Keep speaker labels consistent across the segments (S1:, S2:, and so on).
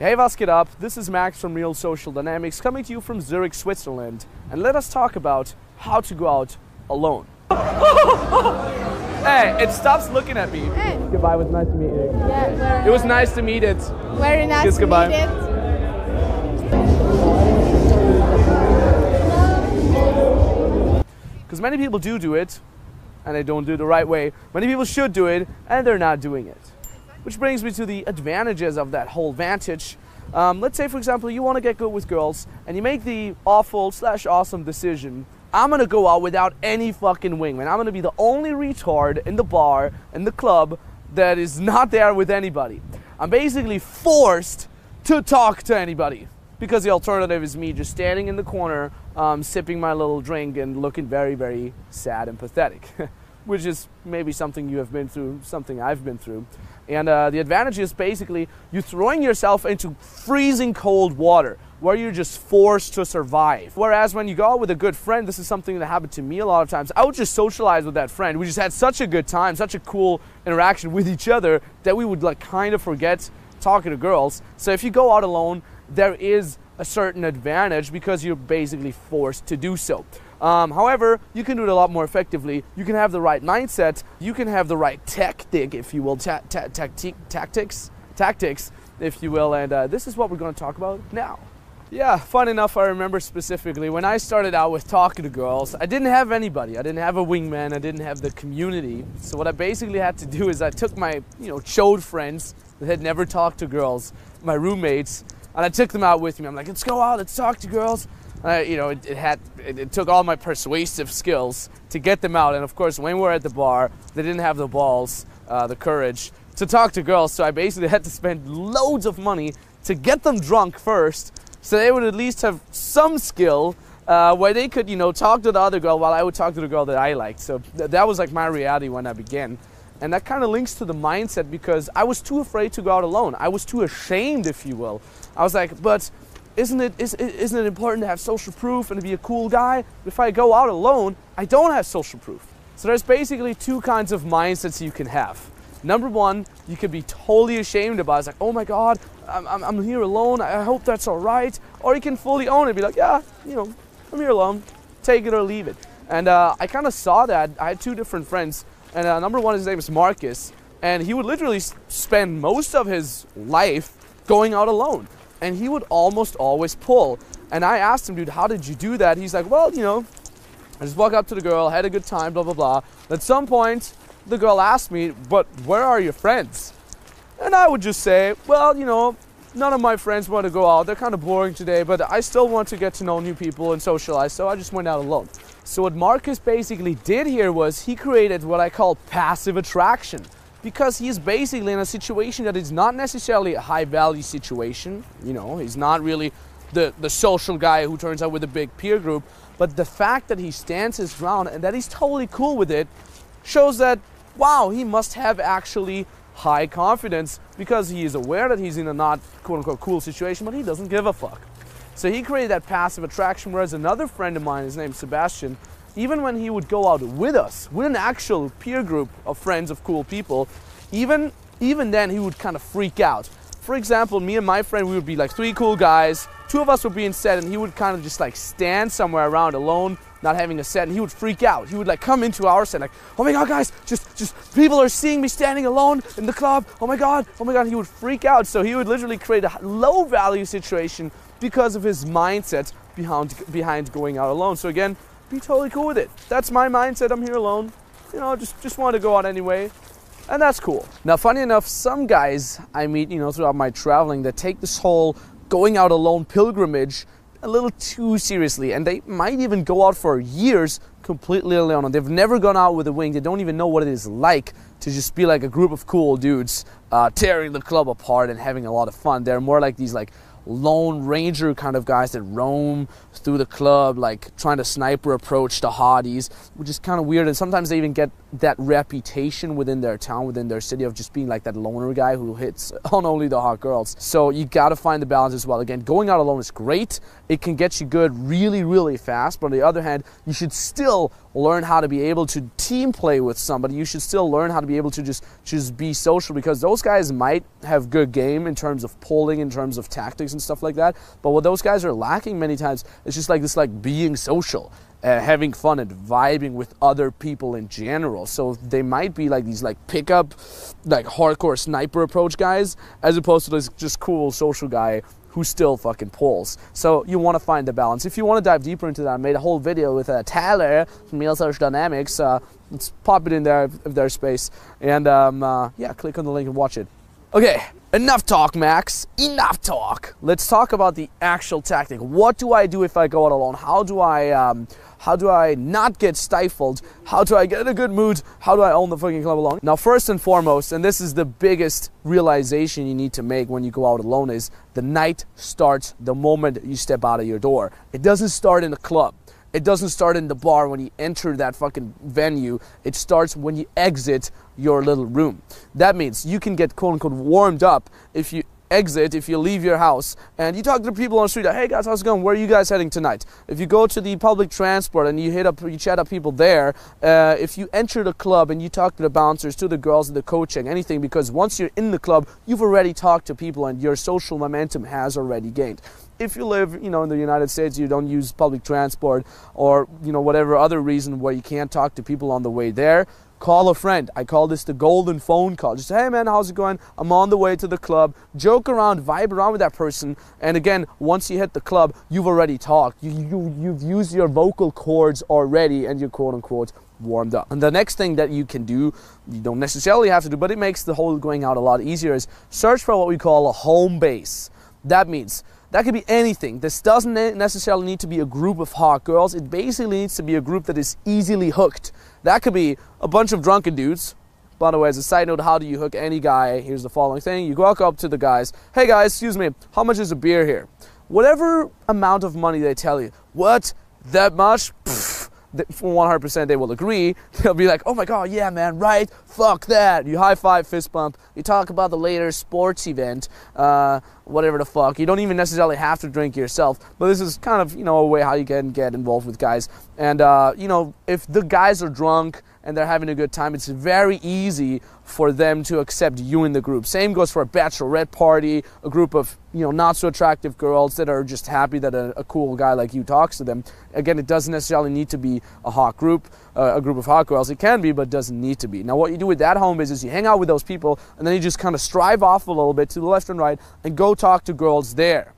S1: Hey, was geht ab? This is Max from Real Social Dynamics coming to you from Zurich, Switzerland. And let us talk about how to go out alone. Hey, it stops looking at me.
S2: Hey.
S1: Goodbye, it was nice to meet you.
S2: Yeah,
S1: it was nice to meet it.
S2: Very nice
S1: Kiss
S2: to
S1: goodbye.
S2: meet it.
S1: Because many people do it, and they don't do it the right way. Many people should do it, and they're not doing it. Which brings me to the advantages of that whole vantage. Let's say, for example, you want to get good with girls, and you make the awful/awesome decision. I'm gonna go out without any fucking wingman. I'm gonna be the only retard in the bar, in the club, that is not there with anybody. I'm basically forced to talk to anybody. Because the alternative is me just standing in the corner, sipping my little drink and looking very, very sad and pathetic. Which is maybe something you have been through, something I've been through. And the advantage is basically you throwing yourself into freezing cold water where you're just forced to survive. Whereas when you go out with a good friend, this is something that happened to me a lot of times. I would just socialize with that friend. We just had such a good time, such a cool interaction with each other that we would like kind of forget talking to girls. So if you go out alone, there is a certain advantage because you're basically forced to do so. However, you can do it a lot more effectively. You can have the right mindset. You can have the right tactic, if you will, tactics, if you will. And this is what we're going to talk about now. Yeah, fun enough, I remember specifically when I started out with talking to girls, I didn't have anybody. I didn't have a wingman. I didn't have the community. So what I basically had to do is I took my, chode friends that had never talked to girls, my roommates, and I took them out with me. I'm like, let's go out, let's talk to girls. It took all my persuasive skills to get them out. And of course, when we're at the bar, they didn't have the balls, the courage to talk to girls. So I basically had to spend loads of money to get them drunk first, so they would at least have some skill where they could, talk to the other girl while I would talk to the girl that I liked. So that was like my reality when I began. And that kind of links to the mindset because I was too afraid to go out alone. I was too ashamed, if you will. I was like, but isn't it important to have social proof and to be a cool guy? If I go out alone, I don't have social proof. So there's basically two kinds of mindsets you can have. Number one, you can be totally ashamed about it. It's like, oh my God, I'm here alone. I hope that's all right. Or you can fully own it and be like, yeah, I'm here alone. Take it or leave it. And I kind of saw that. I had two different friends. And number one, his name is Marcus. And he would literally spend most of his life going out alone. And he would almost always pull. And I asked him, dude, how did you do that? He's like, well, I just walked up to the girl, had a good time, blah, blah, blah. At some point, the girl asked me, but where are your friends? And I would just say, well, none of my friends want to go out. They're kind of boring today, but I still want to get to know new people and socialize, so I just went out alone. So what Marcus basically did here was he created what I call passive attraction. Because he's basically in a situation that is not necessarily a high-value situation. He's not really the social guy who turns out with a big peer group. But the fact that he stands his ground and that he's totally cool with it shows that, wow, he must have actually high confidence because he is aware that he's in a not quote-unquote cool situation, but he doesn't give a fuck. So he created that passive attraction, whereas another friend of mine, his name's Sebastian, even when he would go out with us, with an actual peer group of friends, of cool people, even then he would kind of freak out. For example, me and my friend, we would be like three cool guys, two of us would be in set, and he would kind of just like stand somewhere around alone, not having a set, and he would freak out. He would like come into our set like, oh my God, guys, just people are seeing me standing alone in the club, oh my God, he would freak out. So he would literally create a low value situation because of his mindset behind going out alone. So again, be totally cool with it. That's my mindset. I'm here alone. Just want to go out anyway. And that's cool. Now, funny enough, some guys I meet, throughout my traveling that take this whole going out alone pilgrimage a little too seriously. And they might even go out for years completely alone. And they've never gone out with a wing. They don't even know what it is like to just be like a group of cool dudes tearing the club apart and having a lot of fun. They're more like these lone ranger kind of guys that roam through the club, like trying to sniper approach the hotties, which is kind of weird. And sometimes they even get that reputation within their town, within their city, of just being like that loner guy who hits on only the hot girls. So you got to find the balance as well. Again, going out alone is great. It can get you good really, really fast. But on the other hand, you should still still learn how to be able to team play with somebody. You should still learn how to be able to just be social, because those guys might have good game in terms of polling, in terms of tactics and stuff like that. But what those guys are lacking many times is just like this, like being social. Having fun and vibing with other people in general. So they might be like these like pickup, like hardcore sniper approach guys, as opposed to this just cool social guy who still fucking pulls. So you want to find the balance. If you want to dive deeper into that, I made a whole video with Tyler from Male Social Dynamics. Let's pop it in there if there's space. And yeah, click on the link and watch it. Okay, enough talk, Max. Enough talk. Let's talk about the actual tactic. What do I do if I go out alone? How do I not get stifled? How do I get in a good mood? How do I own the fucking club alone? Now, first and foremost, and this is the biggest realization you need to make when you go out alone, is the night starts the moment you step out of your door. It doesn't start in the club. It doesn't start in the bar when you enter that fucking venue. It starts when you exit your little room. That means you can get quote unquote warmed up if you exit, if you leave your house and you talk to the people on the street. Hey guys, how's it going? Where are you guys heading tonight? If you go to the public transport and you chat up people there, if you enter the club and you talk to the bouncers, to the girls, the coaching, anything, because once you're in the club, you've already talked to people and your social momentum has already gained. If you live, in the United States, you don't use public transport, or, whatever other reason where you can't talk to people on the way there, call a friend. I call this the golden phone call. Just say, hey man, how's it going? I'm on the way to the club. Joke around, vibe around with that person. And again, once you hit the club, you've already talked. You've used your vocal cords already, and you're quote unquote warmed up. And the next thing that you can do, you don't necessarily have to do, but it makes the whole going out a lot easier, is search for what we call a home base. That means that could be anything. This doesn't necessarily need to be a group of hot girls. It basically needs to be a group that is easily hooked. That could be a bunch of drunken dudes. By the way, as a side note, how do you hook any guy? Here's the following thing. You walk up to the guys. Hey guys, excuse me, how much is a beer here? Whatever amount of money they tell you. What? That much? Pfft. For 100% they will agree. They'll be like, oh my god, yeah man, right, fuck that. You high five, fist bump, you talk about the later sports event, whatever the fuck. You don't even necessarily have to drink yourself, but this is kind of, a way how you can get involved with guys. And if the guys are drunk and they're having a good time, it's very easy for them to accept you in the group. Same goes for a bachelorette party, a group of not so attractive girls that are just happy that a cool guy like you talks to them. Again, it doesn't necessarily need to be a hot group, a group of hot girls. It can be, but doesn't need to be. Now what you do with that home base is you hang out with those people, and then you just kind of strive off a little bit to the left and right and go talk to girls there.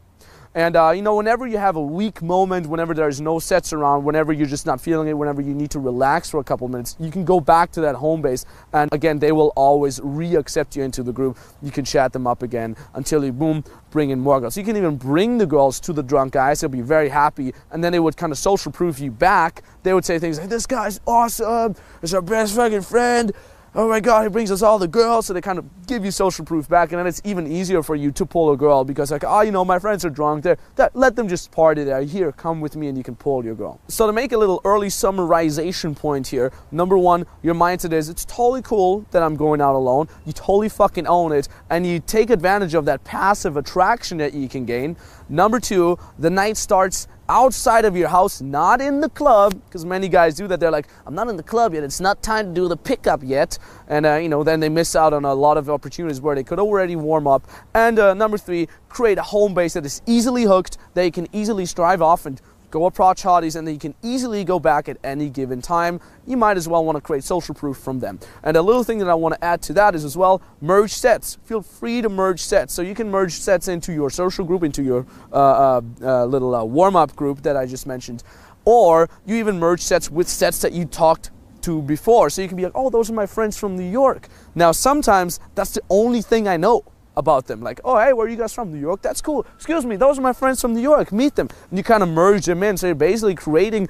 S1: And, whenever you have a weak moment, whenever there's no sets around, whenever you're just not feeling it, whenever you need to relax for a couple minutes, you can go back to that home base. And again, they will always re-accept you into the group. You can chat them up again until you, boom, bring in more girls. You can even bring the girls to the drunk guys. They'll be very happy. And then they would kind of social proof you back. They would say things like, this guy's awesome. He's our best fucking friend. Oh my god, he brings us all the girls. So they kind of give you social proof back, and then it's even easier for you to pull a girl, because like, my friends are drunk there. Let them just party there. Here, come with me and you can pull your girl. So to make a little early summarization point here, number one, your mindset is, it's totally cool that I'm going out alone. You totally fucking own it, and you take advantage of that passive attraction that you can gain. Number two, the night starts outside of your house, not in the club, because many guys do that. They're like, I'm not in the club yet, it's not time to do the pickup yet, and then they miss out on a lot of opportunities where they could already warm up. And number three, create a home base that is easily hooked, that you can easily strive off and go approach hotties, and then you can easily go back at any given time. You might as well want to create social proof from them. And a little thing that I want to add to that is as well, merge sets. Feel free to merge sets. So you can merge sets into your social group, into your little warm-up group that I just mentioned. Or you even merge sets with sets that you talked to before. So you can be like, oh, those are my friends from New York. Now, sometimes that's the only thing I know about them. Like, oh, hey, where are you guys from? New York? That's cool. Excuse me, those are my friends from New York. Meet them. And you kind of merge them in. So you're basically creating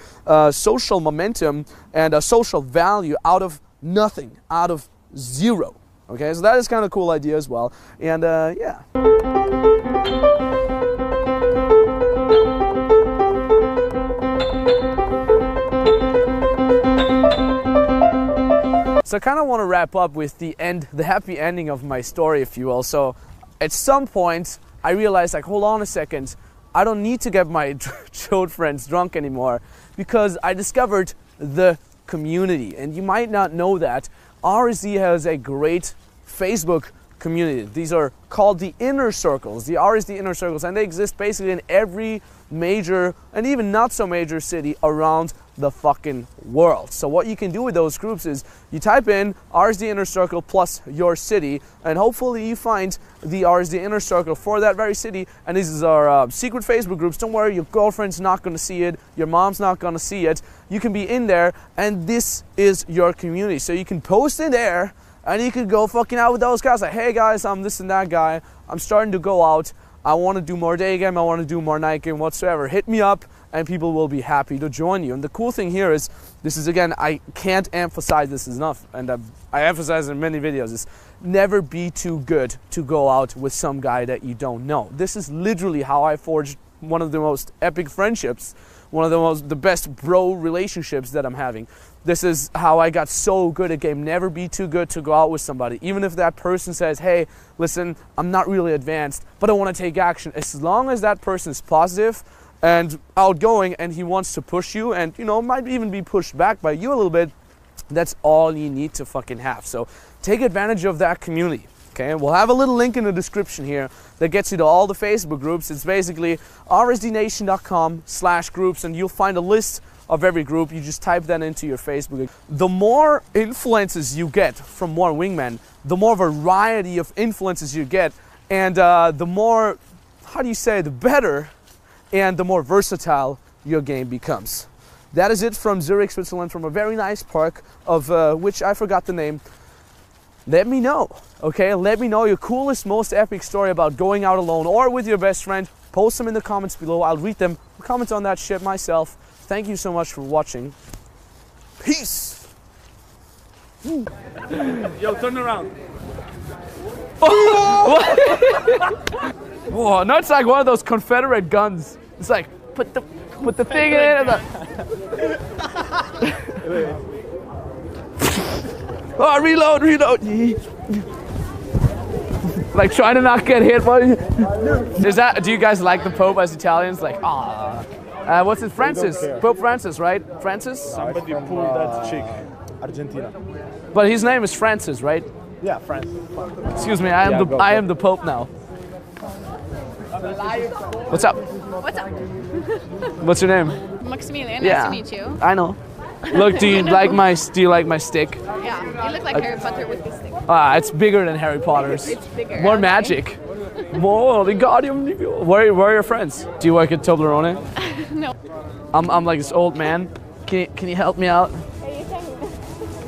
S1: social momentum and a social value out of nothing, out of zero. Okay, so that is kind of a cool idea as well. And yeah. So I kind of want to wrap up with the happy ending of my story, if you will. So at some point, I realized, like, hold on a second, I don't need to get my chilled friends drunk anymore, because I discovered the community. And you might not know that RSD has a great Facebook community. These are called the inner circles, the RSD inner circles, and they exist basically in every major and even not so major city around the fucking world. So what you can do with those groups is you type in RSD inner circle plus your city, and hopefully you find the RSD inner circle for that very city. And these are secret Facebook groups. Don't worry, your girlfriend's not going to see it, your mom's not going to see it. You can be in there, and this is your community. So you can post in there, and you can go fucking out with those guys. Like, hey guys, I'm this and that guy. I'm starting to go out. I want to do more day game. I want to do more night game, whatsoever. Hit me up, and people will be happy to join you. And the cool thing here is, this is, again, I can't emphasize this enough, and I emphasize in many videos, is never be too good to go out with some guy that you don't know. This is literally how I forged one of the most epic friendships, one of the best bro relationships that I'm having. This is how I got so good at game. Never be too good to go out with somebody. Even if that person says, hey, listen, I'm not really advanced, but I want to take action. As long as that person is positive and outgoing, and he wants to push you, and, you know, might even be pushed back by you a little bit, that's all you need to fucking have. So take advantage of that community. Okay, we'll have a little link in the description here that gets you to all the Facebook groups. It's basically rsdnation.com/groups, and you'll find a list of every group. You just type that into your Facebook. The more influences you get from more wingmen, the more variety of influences you get, and the more, how do you say, the better and the more versatile your game becomes. That is it from Zurich, Switzerland, from a very nice park of which I forgot the name. Let me know, okay? Let me know your coolest, most epic story about going out alone or with your best friend. Post them in the comments below. I'll read them. I'll comment on that shit myself. Thank you so much for watching. Peace!
S2: Yo, turn around.
S1: Whoa, no, it's like one of those Confederate guns. It's like, put the thing in it. And oh, reload. Like trying to not get hit. Is that? Do you guys like the Pope as Italians? Like, ah. What's it? Francis. Pope Francis, right? Francis?
S2: Somebody pulled that chick. Argentina.
S1: But his name is Francis, right?
S2: Yeah, Francis.
S1: Excuse me, I am the Pope now. What's up?
S3: What's up?
S1: What's your name?
S3: Maximilian,
S1: Yeah.
S3: nice to meet you.
S1: I know. Look, do you like my stick?
S3: Yeah, you look like Harry Potter with this thing.
S1: Ah, it's bigger than Harry Potter's.
S3: It's bigger.
S1: More
S3: okay.
S1: magic. More Wingardium. Where are your friends? Do you work at Toblerone?
S3: No.
S1: I'm like this old man. Can you help me out?
S3: Hey, you can.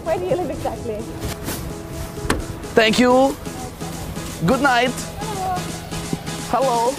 S3: Where do you live exactly?
S1: Thank you. Good night.
S3: Hello.
S1: Hello.